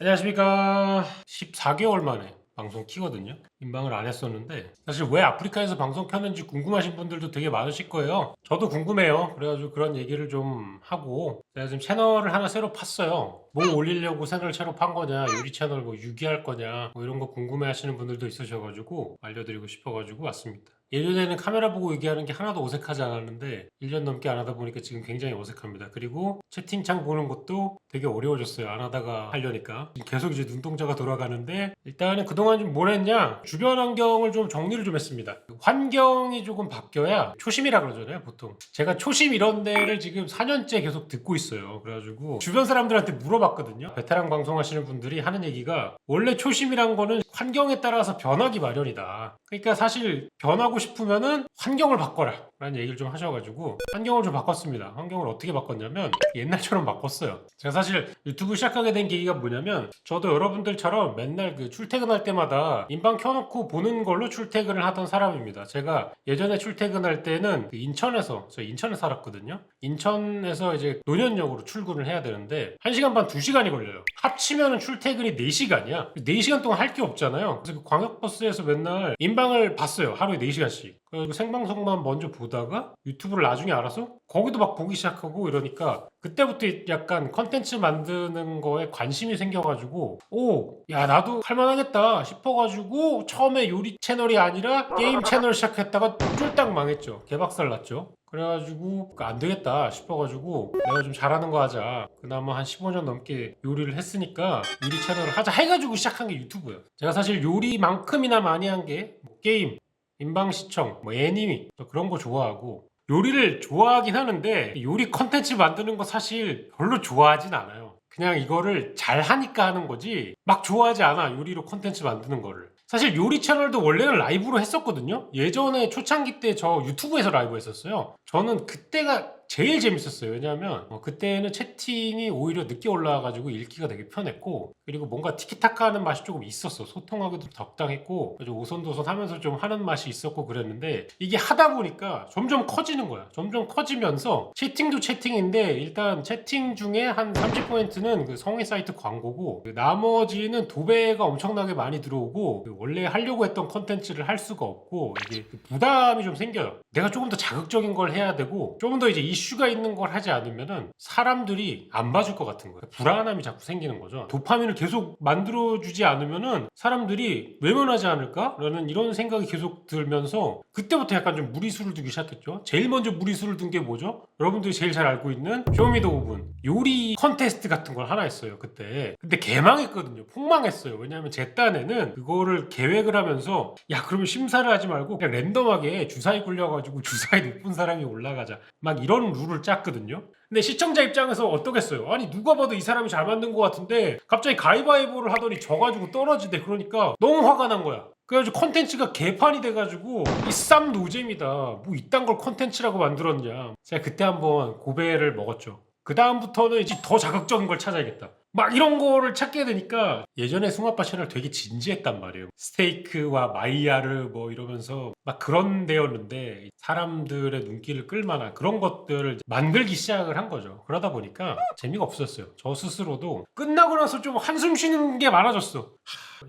안녕하십니까. 14개월 만에 방송 키거든요. 인방을 안 했었는데 사실 왜 아프리카에서 방송 켰는지 궁금하신 분들도 되게 많으실 거예요. 저도 궁금해요. 그래가지고 그런 얘기를 좀 하고 제가 지금 채널을 하나 새로 팠어요. 뭐 올리려고 채널 새로 판 거냐, 요리 채널 뭐 유기할 거냐, 뭐 이런 거 궁금해 하시는 분들도 있으셔가지고 알려드리고 싶어가지고 왔습니다. 예전에는 카메라 보고 얘기하는 게 하나도 어색하지 않았는데 1년 넘게 안 하다 보니까 지금 굉장히 어색합니다. 그리고 채팅창 보는 것도 되게 어려워졌어요. 안 하다가 하려니까. 지금 계속 이제 눈동자가 돌아가는데 일단은 그동안 좀 뭘 했냐? 주변 환경을 좀 정리를 좀 했습니다. 환경이 조금 바뀌어야 초심이라 그러잖아요, 보통. 제가 초심 이런 데를 지금 4년째 계속 듣고 있어요. 그래가지고 주변 사람들한테 물어봤거든요. 베테랑 방송하시는 분들이 하는 얘기가 원래 초심이란 거는 환경에 따라서 변하기 마련이다. 그러니까 사실 변하고 싶으면은 환경을 바꿔라 라는 얘기를 좀 하셔가지고 환경을 좀 바꿨습니다. 환경을 어떻게 바꿨냐면 옛날처럼 바꿨어요. 제가 사실 유튜브 시작하게 된 계기가 뭐냐면 저도 여러분들처럼 맨날 그 출퇴근할 때마다 인방 켜놓고 보는 걸로 출퇴근을 하던 사람입니다. 제가 예전에 출퇴근할 때는 그 인천에서 저 인천에 살았거든요. 인천에서 이제 논현역으로 출근을 해야 되는데 1시간 반 2시간이 걸려요. 합치면 출퇴근이 4시간이야. 4시간 동안 할 게 없잖아요. 그래서 그 광역버스에서 맨날 인방을 봤어요. 하루에 4시간씩. 그리고 생방송만 먼저 보다가 유튜브를 나중에 알아서 거기도 막 보기 시작하고 이러니까 그때부터 약간 컨텐츠 만드는 거에 관심이 생겨가지고 오, 야 나도 할만하겠다 싶어가지고 처음에 요리 채널이 아니라 게임 채널 시작했다가 쫄딱 망했죠. 개박살 났죠. 그래가지고 안 되겠다 싶어가지고 내가 좀 잘하는 거 하자. 그나마 한 15년 넘게 요리를 했으니까 요리 채널을 하자 해가지고 시작한 게 유튜브예요. 제가 사실 요리만큼이나 많이 한 게 게임, 인방 시청, 뭐 애니미 그런 거 좋아하고 요리를 좋아하긴 하는데 요리 컨텐츠 만드는 거 사실 별로 좋아하진 않아요. 그냥 이거를 잘 하니까 하는 거지 막 좋아하지 않아 요리로 컨텐츠 만드는 거를. 사실 요리 채널도 원래는 라이브로 했었거든요. 예전에 초창기 때 저 유튜브에서 라이브 했었어요. 저는 그때가 제일 재밌었어요. 왜냐하면 그때는 채팅이 오히려 늦게 올라와가지고 읽기가 되게 편했고 그리고 뭔가 티키타카 하는 맛이 조금 있었어. 소통하기도 적당했고 오손도손 하면서 좀 하는 맛이 있었고 그랬는데 이게 하다 보니까 점점 커지는 거야. 점점 커지면서 채팅도 채팅인데 일단 채팅 중에 한 30%는 그 성인 사이트 광고고 그 나머지는 도배가 엄청나게 많이 들어오고 그 원래 하려고 했던 컨텐츠를 할 수가 없고 이게 그 부담이 좀 생겨요. 내가 조금 더 자극적인 걸 해야 되고 조금 더 이제 이슈가 있는 걸 하지 않으면은 사람들이 안 봐줄 것 같은 거예요. 불안함이 자꾸 생기는 거죠. 도파민을 계속 만들어주지 않으면은 사람들이 외면하지 않을까? 라는 이런 생각이 계속 들면서 그때부터 약간 좀 무리수를 두기 시작했죠. 제일 먼저 무리수를 둔 게 뭐죠? 여러분들이 제일 잘 알고 있는 쇼미더 오븐 요리 컨테스트 같은 걸 하나 했어요 그때. 근데 개망했거든요. 폭망했어요. 왜냐하면 제 딴에는 그거를 계획을 하면서 야 그러면 심사를 하지 말고 그냥 랜덤하게 주사위 굴려가지고 주사위 높은 사람이 올라가자 막 이런 룰을 짰거든요. 근데 시청자 입장에서 어떠겠어요? 아니 누가 봐도 이 사람이 잘 만든 것 같은데 갑자기 가위바위보를 하더니 져가지고 떨어지대. 그러니까 너무 화가 난 거야. 그래가지고 컨텐츠가 개판이 돼가지고 이 쌈 노잼이다. 뭐 이딴 걸 컨텐츠라고 만들었냐. 제가 그때 한번 고배를 먹었죠. 그 다음부터는 이제 더 자극적인 걸 찾아야겠다. 막 이런 거를 찾게 되니까 예전에 숭아빠 채널 되게 진지했단 말이에요. 스테이크와 마이야르 뭐 이러면서 막 그런 데였는데 사람들의 눈길을 끌만한 그런 것들을 만들기 시작을 한 거죠. 그러다 보니까 재미가 없었어요. 저 스스로도 끝나고 나서 좀 한숨 쉬는 게 많아졌어.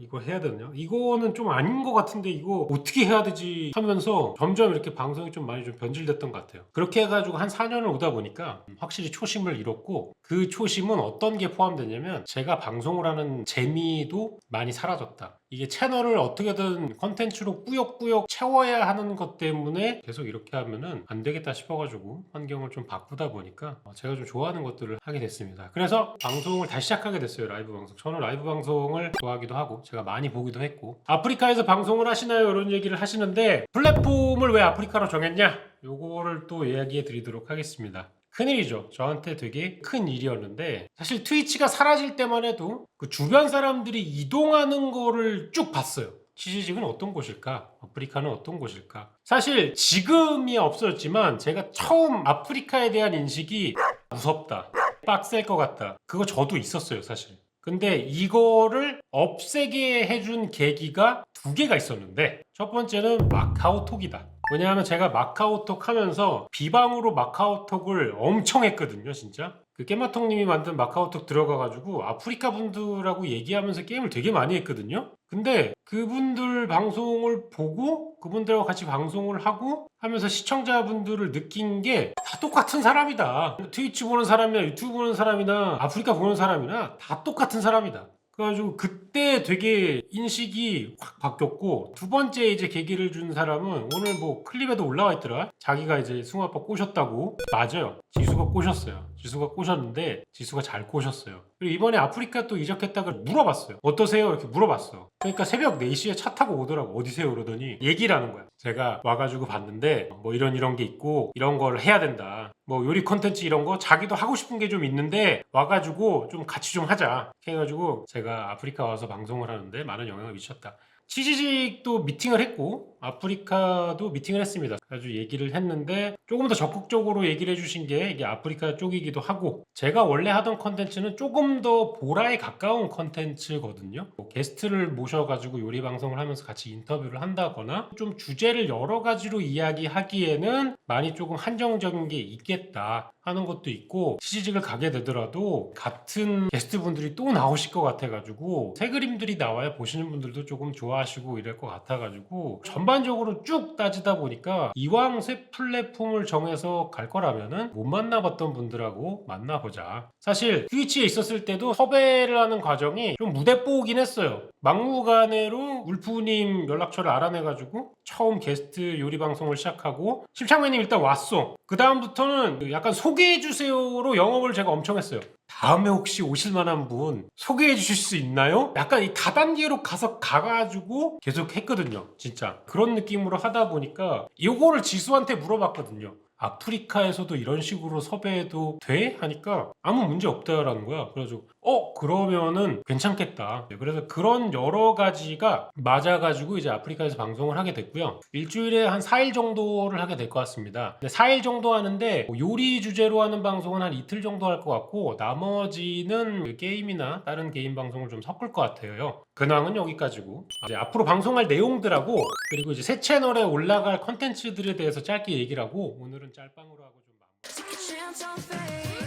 이거 해야 되나? 이거는 좀 아닌 것 같은데 이거 어떻게 해야 되지 하면서 점점 이렇게 방송이 좀 많이 좀 변질됐던 것 같아요. 그렇게 해가지고 한 4년을 오다 보니까 확실히 초심을 잃었고 그 초심은 어떤 게 포함되냐면 제가 방송을 하는 재미도 많이 사라졌다. 이게 채널을 어떻게든 컨텐츠로 꾸역꾸역 채워야 하는 것 때문에 계속 이렇게 하면은 안 되겠다 싶어가지고 환경을 좀 바꾸다 보니까 제가 좀 좋아하는 것들을 하게 됐습니다. 그래서 방송을 다시 시작하게 됐어요. 라이브 방송. 저는 라이브 방송을 좋아하기도 하고 제가 많이 보기도 했고 아프리카에서 방송을 하시나요? 이런 얘기를 하시는데 플랫폼을 왜 아프리카로 정했냐? 요거를 또 이야기해 드리도록 하겠습니다. 큰일이죠. 저한테 되게 큰 일이었는데 사실 트위치가 사라질 때만 해도 그 주변 사람들이 이동하는 거를 쭉 봤어요. 치즈직은 어떤 곳일까? 아프리카는 어떤 곳일까? 사실 지금이 없었지만 제가 처음 아프리카에 대한 인식이 무섭다. 빡셀 것 같다. 그거 저도 있었어요, 사실. 근데 이거를 없애게 해준 계기가 두 개가 있었는데 첫 번째는 마카오톡이다. 왜냐하면 제가 마카오톡 하면서 비방으로 마카오톡을 엄청 했거든요, 진짜. 그 깨마통님이 만든 마카오톡 들어가가지고 아프리카 분들하고 얘기하면서 게임을 되게 많이 했거든요. 근데 그분들 방송을 보고 그분들하고 같이 방송을 하고 하면서 시청자분들을 느낀 게 다 똑같은 사람이다. 트위치 보는 사람이나 유튜브 보는 사람이나 아프리카 보는 사람이나 다 똑같은 사람이다. 그래가지고 그때 되게 인식이 확 바뀌었고, 두 번째 이제 계기를 준 사람은 오늘 뭐 클립에도 올라와 있더라. 자기가 이제 승우 아빠 꼬셨다고. 맞아요. 지수가 꼬셨어요. 지수가 꼬셨는데 지수가 잘 꼬셨어요. 그리고 이번에 아프리카 또 이적했다고 물어봤어요. 어떠세요? 이렇게 물어봤어. 그러니까 새벽 4시에 차 타고 오더라고. 어디세요? 그러더니 얘기를 하는 거야. 제가 와가지고 봤는데 뭐 이런 게 있고 이런 걸 해야 된다. 뭐 요리 콘텐츠 이런 거 자기도 하고 싶은 게 좀 있는데 와가지고 좀 같이 좀 하자. 해가지고 제가 아프리카 와서 방송을 하는데 많은 영향을 미쳤다. 치지직도 미팅을 했고 아프리카도 미팅을 했습니다. 아주 얘기를 했는데 조금 더 적극적으로 얘기를 해주신 게 이게 아프리카 쪽이기도 하고, 제가 원래 하던 컨텐츠는 조금 더 보라에 가까운 컨텐츠거든요. 뭐 게스트를 모셔가지고 요리 방송을 하면서 같이 인터뷰를 한다거나 좀 주제를 여러 가지로 이야기하기에는 많이 조금 한정적인 게 있겠다 하는 것도 있고, 치지직을 가게 되더라도 같은 게스트분들이 또 나오실 것 같아가지고 새 그림들이 나와야 보시는 분들도 조금 좋아하시고 이럴 것 같아가지고 전반적으로 쭉 따지다 보니까 이왕 새 플랫폼을 정해서 갈 거라면은 못 만나봤던 분들하고 만나보자. 사실 트위치에 있었을 때도 섭외를 하는 과정이 좀 무대뽀긴 했어요. 막무가내로 울프님 연락처를 알아내가지고 처음 게스트 요리 방송을 시작하고, 심창맨님 일단 왔어. 그 다음부터는 약간 소개해주세요로 영업을 제가 엄청 했어요. 다음에 혹시 오실 만한 분 소개해 주실 수 있나요? 약간 이 다단계로 가가지고 계속 했거든요. 진짜 그런 느낌으로 하다 보니까 이거를 지수한테 물어봤거든요. 아프리카에서도 이런 식으로 섭외해도 돼? 하니까 아무 문제 없다라는 거야. 그래가지고 그러면은 괜찮겠다. 그래서 그런 여러 가지가 맞아가지고 이제 아프리카에서 방송을 하게 됐고요. 일주일에 한 4일 정도를 하게 될 것 같습니다. 근데 4일 정도 하는데 뭐 요리 주제로 하는 방송은 한 이틀 정도 할 것 같고, 나머지는 게임이나 다른 개인 방송을 좀 섞을 것 같아요. 근황은 여기까지고, 이제 앞으로 방송할 내용들하고 그리고 이제 새 채널에 올라갈 컨텐츠들에 대해서 짧게 얘기를 하고, 오늘은 짤방으로 하고 좀 마무리.